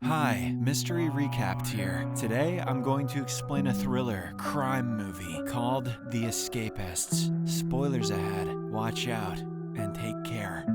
Hi, Mystery Recapped here. Today I'm going to explain a thriller crime movie called The Escapists. Spoilers ahead, watch out, and take care.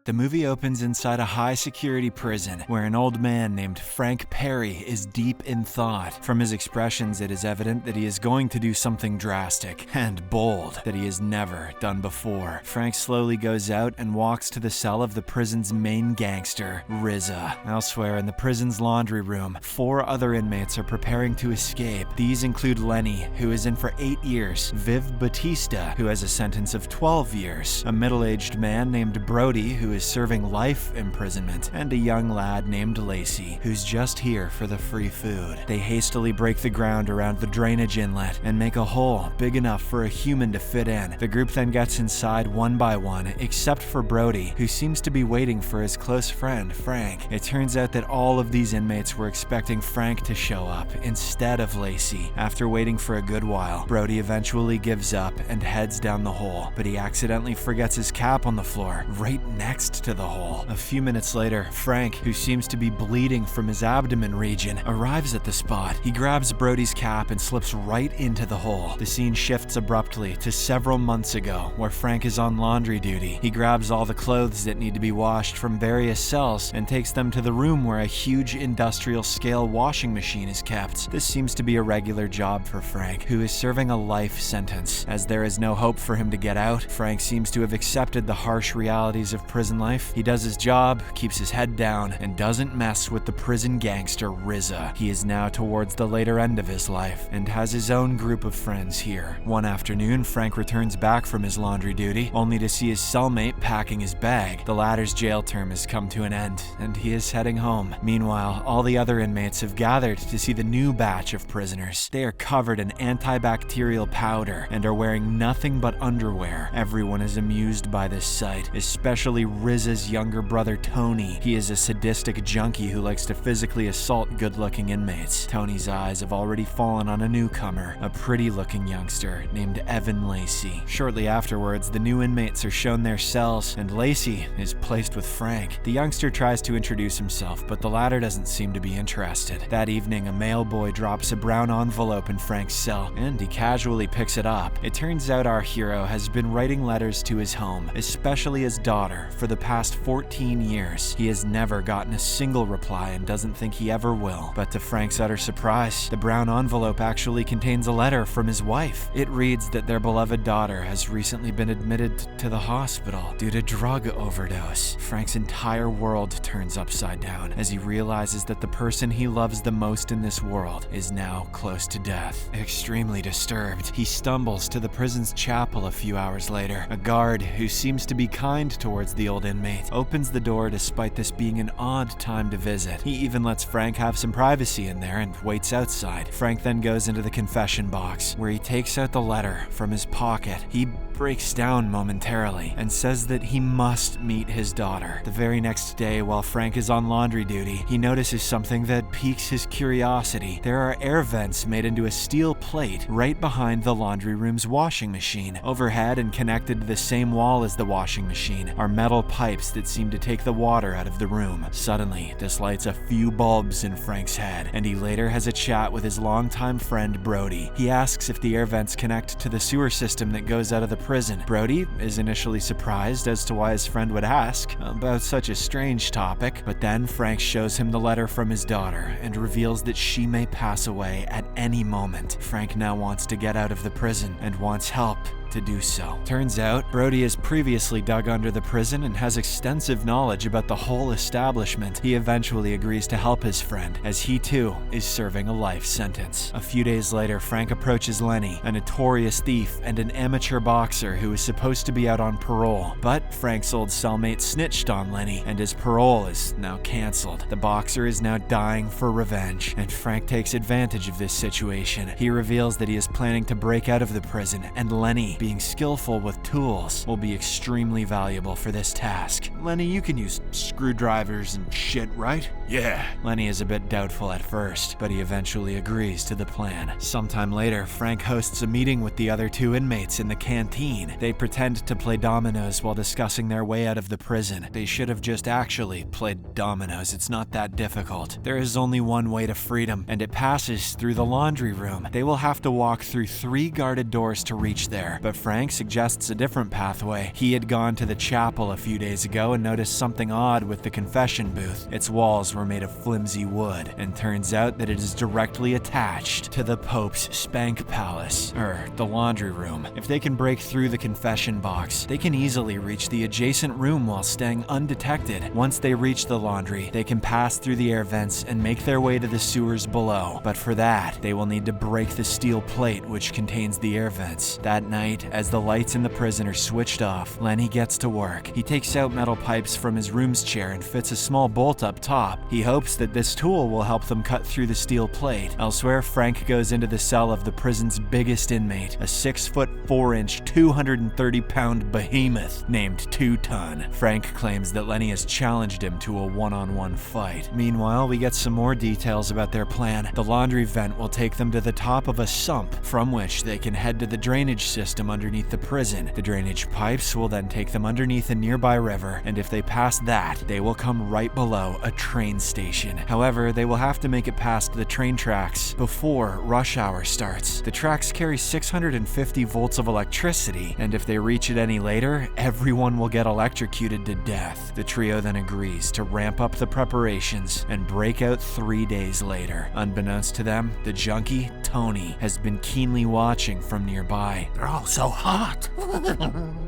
The movie opens inside a high-security prison where an old man named Frank Perry is deep in thought. From his expressions, it is evident that he is going to do something drastic and bold that he has never done before. Frank slowly goes out and walks to the cell of the prison's main gangster, Rizza. Elsewhere in the prison's laundry room, 4 other inmates are preparing to escape. These include Lenny, who is in for 8 years, Viv Batista, who has a sentence of 12 years, a middle-aged man named Brody, who is serving life imprisonment, and a young lad named Lacey, who's just here for the free food. They hastily break the ground around the drainage inlet and make a hole big enough for a human to fit in. The group then gets inside one by one, except for Brody, who seems to be waiting for his close friend, Frank. It turns out that all of these inmates were expecting Frank to show up instead of Lacey. After waiting for a good while, Brody eventually gives up and heads down the hole, but he accidentally forgets his cap on the floor, right next to the hole. A few minutes later, Frank, who seems to be bleeding from his abdomen region, arrives at the spot. He grabs Brody's cap and slips right into the hole. The scene shifts abruptly to several months ago, where Frank is on laundry duty. He grabs all the clothes that need to be washed from various cells and takes them to the room where a huge industrial-scale washing machine is kept. This seems to be a regular job for Frank, who is serving a life sentence. As there is no hope for him to get out, Frank seems to have accepted the harsh realities of prison life. He does his job, keeps his head down, and doesn't mess with the prison gangster Rizza. He is now towards the later end of his life and has his own group of friends here. One afternoon, Frank returns back from his laundry duty, only to see his cellmate packing his bag. The latter's jail term has come to an end, and he is heading home. Meanwhile, all the other inmates have gathered to see the new batch of prisoners. They are covered in antibacterial powder and are wearing nothing but underwear. Everyone is amused by this sight, especially Rizza's younger brother Tony. He is a sadistic junkie who likes to physically assault good-looking inmates. Tony's eyes have already fallen on a newcomer, a pretty-looking youngster named Evan Lacey. Shortly afterwards, the new inmates are shown their cells, and Lacey is placed with Frank. The youngster tries to introduce himself, but the latter doesn't seem to be interested. That evening, a mail boy drops a brown envelope in Frank's cell, and he casually picks it up. It turns out our hero has been writing letters to his home, especially his daughter, for the past 14 years. He has never gotten a single reply and doesn't think he ever will. But to Frank's utter surprise, the brown envelope actually contains a letter from his wife. It reads that their beloved daughter has recently been admitted to the hospital due to drug overdose. Frank's entire world turns upside down as he realizes that the person he loves the most in this world is now close to death. Extremely disturbed, he stumbles to the prison's chapel a few hours later. A guard, who seems to be kind towards the old inmate, opens the door despite this being an odd time to visit. He even lets Frank have some privacy in there and waits outside. Frank then goes into the confession box, where he takes out the letter from his pocket. He breaks down momentarily and says that he must meet his daughter. The very next day, while Frank is on laundry duty, he notices something that piques his curiosity. There are air vents made into a steel plate right behind the laundry room's washing machine. Overhead and connected to the same wall as the washing machine are metal pipes that seem to take the water out of the room. Suddenly, this lights a few bulbs in Frank's head, and he later has a chat with his longtime friend Brody. He asks if the air vents connect to the sewer system that goes out of the prison. Brody is initially surprised as to why his friend would ask about such a strange topic, but then Frank shows him the letter from his daughter and reveals that she may pass away at any moment. Frank now wants to get out of the prison and wants help to do so. Turns out, Brody has previously dug under the prison and has extensive knowledge about the whole establishment. He eventually agrees to help his friend, as he too is serving a life sentence. A few days later, Frank approaches Lenny, a notorious thief and an amateur boxer who is supposed to be out on parole. But Frank's old cellmate snitched on Lenny, and his parole is now cancelled. The boxer is now dying for revenge, and Frank takes advantage of this situation. He reveals that he is planning to break out of the prison, and Lenny being skillful with tools will be extremely valuable for this task. Lenny, you can use screwdrivers and shit, right? Yeah. Lenny is a bit doubtful at first, but he eventually agrees to the plan. Sometime later, Frank hosts a meeting with the other 2 inmates in the canteen. They pretend to play dominoes while discussing their way out of the prison. They should have just actually played dominoes. It's not that difficult. There is only one way to freedom, and it passes through the laundry room. They will have to walk through 3 guarded doors to reach there, but Frank suggests a different pathway. He had gone to the chapel a few days ago and noticed something odd with the confession booth. Its walls were made of flimsy wood, and turns out that it is directly attached to the Pope's spank palace, the laundry room. If they can break through the confession box, they can easily reach the adjacent room while staying undetected. Once they reach the laundry, they can pass through the air vents and make their way to the sewers below. But for that, they will need to break the steel plate which contains the air vents. That night, as the lights in the prison are switched off, Lenny gets to work. He takes out metal pipes from his room's chair and fits a small bolt up top. He hopes that this tool will help them cut through the steel plate. Elsewhere, Frank goes into the cell of the prison's biggest inmate, a 6'4", 230-pound behemoth named 2 Ton. Frank claims that Lenny has challenged him to a one-on-one fight. Meanwhile, we get some more details about their plan. The laundry vent will take them to the top of a sump, from which they can head to the drainage system underneath the prison. The drainage pipes will then take them underneath a nearby river, and if they pass that, they will come right below a train station. However, they will have to make it past the train tracks before rush hour starts. The tracks carry 650 volts of electricity, and if they reach it any later, everyone will get electrocuted to death. The trio then agrees to ramp up the preparations and break out 3 days later. Unbeknownst to them, the junkie, Tony, has been keenly watching from nearby. They're all so hot.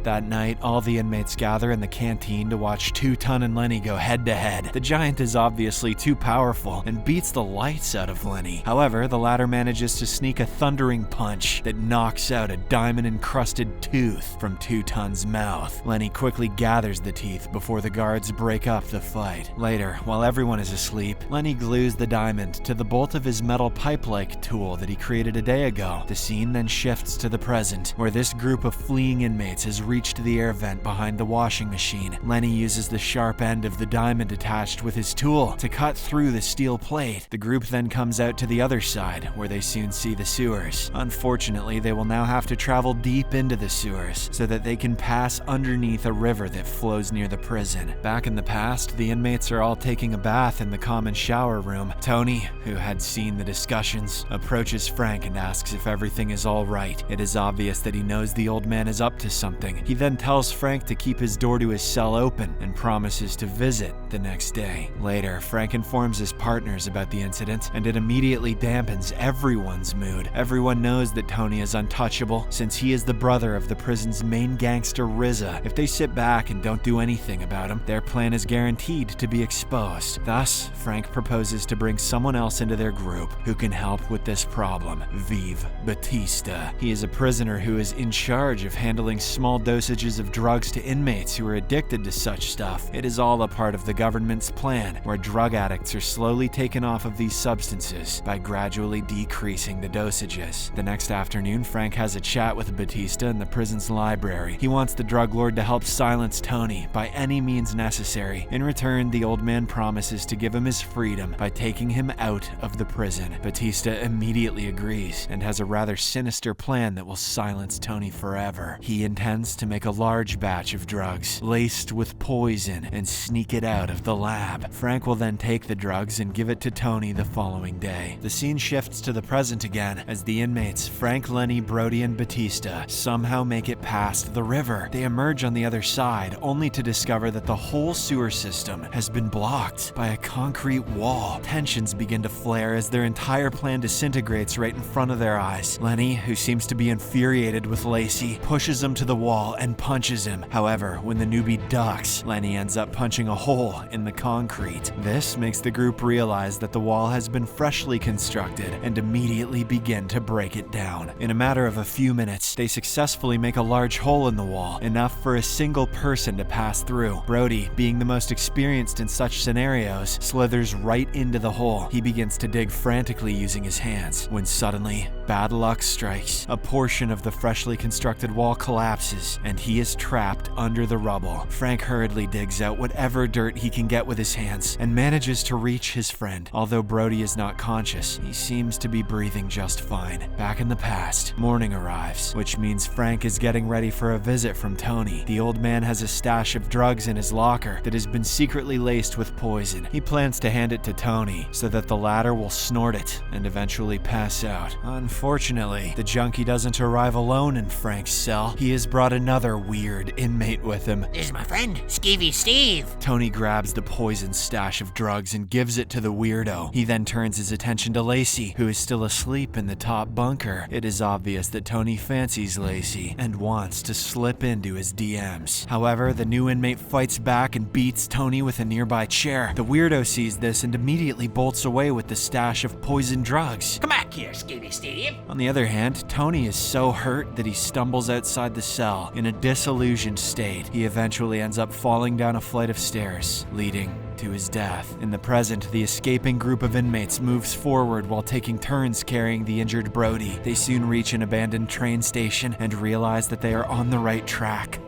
That night, all the inmates gather in the canteen to watch 2 Ton and Lenny go head-to-head. The giant is obviously too powerful and beats the lights out of Lenny. However, the latter manages to sneak a thundering punch that knocks out a diamond-encrusted tooth from 2 Ton's mouth. Lenny quickly gathers the teeth before the guards break up the fight. Later, while everyone is asleep, Lenny glues the diamond to the bolt of his metal pipe-like tool that he created a day ago. The scene then shifts to the present, where this group of fleeing inmates has reached the air vent behind the washing machine. Lenny uses the sharp end of the diamond attached with his tool to cut through the steel plate. The group then comes out to the other side, where they soon see the sewers. Unfortunately, they will now have to travel deep into the sewers so that they can pass underneath a river that flows near the prison. Back in the past, the inmates are all taking a bath in the common shower room. Tony, who had seen the discussions, approaches Frank and asks if everything is all right. It is obvious that he knows the old man is up to something. He then tells Frank to keep his door to his cell open and promises to visit the next day. Later, Frank informs his partners about the incident, and it immediately dampens everyone's mood. Everyone knows that Tony is untouchable, since he is the brother of the prison's main gangster, RZA. If they sit back and don't do anything about him, their plan is guaranteed to be exposed. Thus, Frank proposes to bring someone else into their group who can help with this problem, Vive Batista. He is a prisoner who is in charge of handling small dosages of drugs to inmates who are addicted to such stuff. It is all a part of the government's plan, where drug addicts are slowly taken off of these substances by gradually decreasing the dosages. The next afternoon, Frank has a chat with Batista in the prison's library. He wants the drug lord to help silence Tony by any means necessary. In return, the old man promises to give him his freedom by taking him out of the prison. Batista immediately agrees and has a rather sinister plan that will silence Tony forever. He intends to make a large batch of drugs laced with poison and sneak it out of the lab. Frank will then take the drugs and give it to Tony the following day. The scene shifts to the present again as the inmates Frank, Lenny, Brody, and Batista somehow make it past the river. They emerge on the other side only to discover that the whole sewer system has been blocked by a concrete wall. Tensions begin to flare as their entire plan disintegrates right in front of their eyes. Lenny, who seems to be infuriated with Lacey, pushes him to the wall and punches him. However, when the newbie ducks, Lenny ends up punching a hole in the concrete. This makes the group realize that the wall has been freshly constructed and immediately begin to break it down. In a matter of a few minutes, they successfully make a large hole in the wall, enough for a single person to pass through. Brody, being the most experienced in such scenarios, slithers right into the hole. He begins to dig frantically using his hands, when suddenly, bad luck strikes. A portion of the freshly constructed wall collapses, and he is trapped under the rubble. Frank hurriedly digs out whatever dirt he can get with his hands and manages to reach his friend. Although Brody is not conscious, he seems to be breathing just fine. Back in the past, morning arrives, which means Frank is getting ready for a visit from Tony. The old man has a stash of drugs in his locker that has been secretly laced with poison. He plans to hand it to Tony so that the latter will snort it and eventually pass out. Unfortunately, the junkie doesn't arrive alone in Frank's cell. He has brought another weird inmate with him. This is my friend, Skeevy Steve. Tony grabs the poison stash of drugs and gives it to the weirdo. He then turns his attention to Lacey, who is still asleep in the top bunker. It is obvious that Tony fancies Lacey and wants to slip into his DMs. However, the new inmate fights back and beats Tony with a nearby chair. The weirdo sees this and immediately bolts away with the stash of poison drugs. Come back here, Skeevy Steve. On the other hand, Tony is so hurt that he stumbles outside the cell in a disillusioned state. He eventually ends up falling down a flight of stairs, leading to his death. In the present, the escaping group of inmates moves forward while taking turns carrying the injured Brody. They soon reach an abandoned train station and realize that they are on the right track.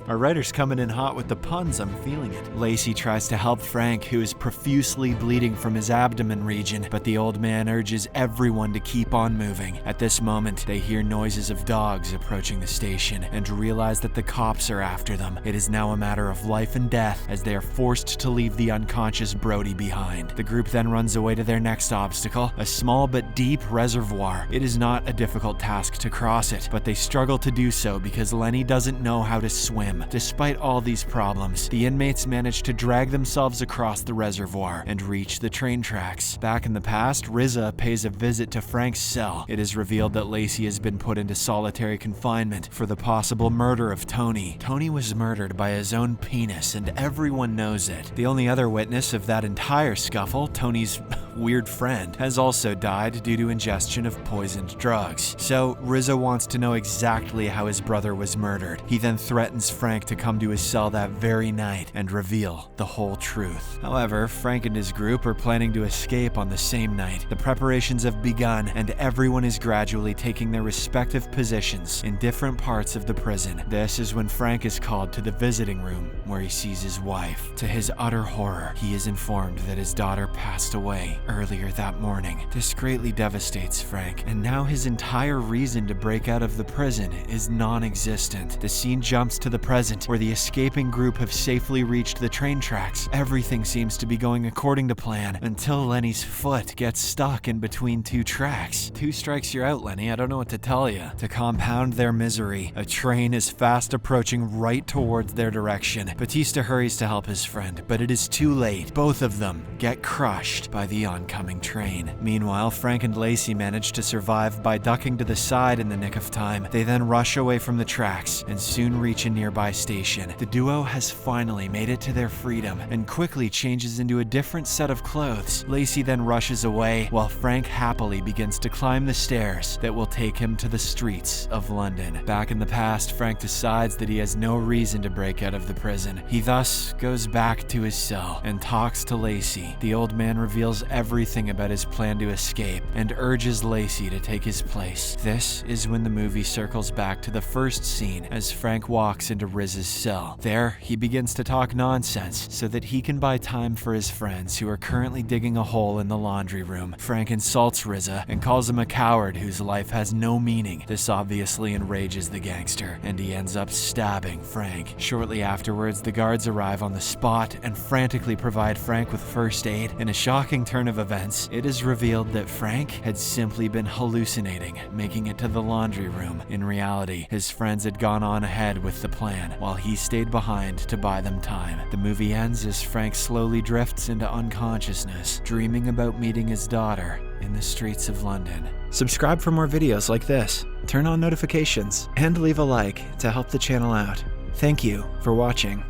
Our writer's coming in hot with the puns, I'm feeling it. Lacey tries to help Frank, who is profusely bleeding from his abdomen region, but the old man urges everyone to keep on moving. At this moment, they hear noises of dogs approaching the station and realize that the cops are after them. It is now a matter of life and death as they are forced to leave the unconscious Brody behind. The group then runs away to their next obstacle, a small but deep reservoir. It is not a difficult task to cross it, but they struggle to do so because Lenny doesn't know how to swim. Despite all these problems, the inmates manage to drag themselves across the reservoir and reach the train tracks. Back in the past, Rizza pays a visit to Frank's cell. It is revealed that Lacey has been put into solitary confinement for the possible murder of Tony. Tony was murdered by his own penis, and everyone knows it. The only other witness of that entire scuffle, Tony's weird friend, has also died due to ingestion of poisoned drugs. So Rizza wants to know exactly how his brother was murdered. He then threatens Frank to come to his cell that very night and reveal the whole truth. However, Frank and his group are planning to escape on the same night. The preparations have begun and everyone is gradually taking their respective positions in different parts of the prison. This is when Frank is called to the visiting room where he sees his wife. To his utter horror, he is informed that his daughter passed away earlier that morning. This greatly devastates Frank, and now his entire reason to break out of the prison is non-existent. The scene jumps to the present, where the escaping group have safely reached the train tracks. Everything seems to be going according to plan until Lenny's foot gets stuck in between two tracks. Two strikes, you're out, Lenny. I don't know what to tell you. To compound their misery, a train is fast approaching right towards their direction. Batista hurries to help his friend, but it is too late. Both of them get crushed by the oncoming train. Meanwhile, Frank and Lacey manage to survive by ducking to the side in the nick of time. They then rush away from the tracks and soon reach a nearby station. The duo has finally made it to their freedom and quickly changes into a different set of clothes. Lacey then rushes away while Frank happily begins to climb the stairs that will take him to the streets of London. Back in the past, Frank decides that he has no reason to break out of the prison. He thus goes back to his cell and talks to Lacey. The old man reveals everything about his plan to escape and urges Lacey to take his place. This is when the movie circles back to the first scene as Frank walks into Riz's cell. There, he begins to talk nonsense so that he can buy time for his friends who are currently digging a hole in the laundry room. Frank insults Rizza and calls him a coward whose life has no meaning. This obviously enrages the gangster, and he ends up stabbing Frank. Shortly afterwards, the guards arrive on the spot and frantically provide Frank with first aid. In a shocking turn of events, it is revealed that Frank had simply been hallucinating, making it to the laundry room. In reality, his friends had gone on ahead with the plan, while he stayed behind to buy them time. The movie ends as Frank slowly drifts into unconsciousness, dreaming about meeting his daughter in the streets of London. Subscribe for more videos like this, turn on notifications, and leave a like to help the channel out. Thank you for watching.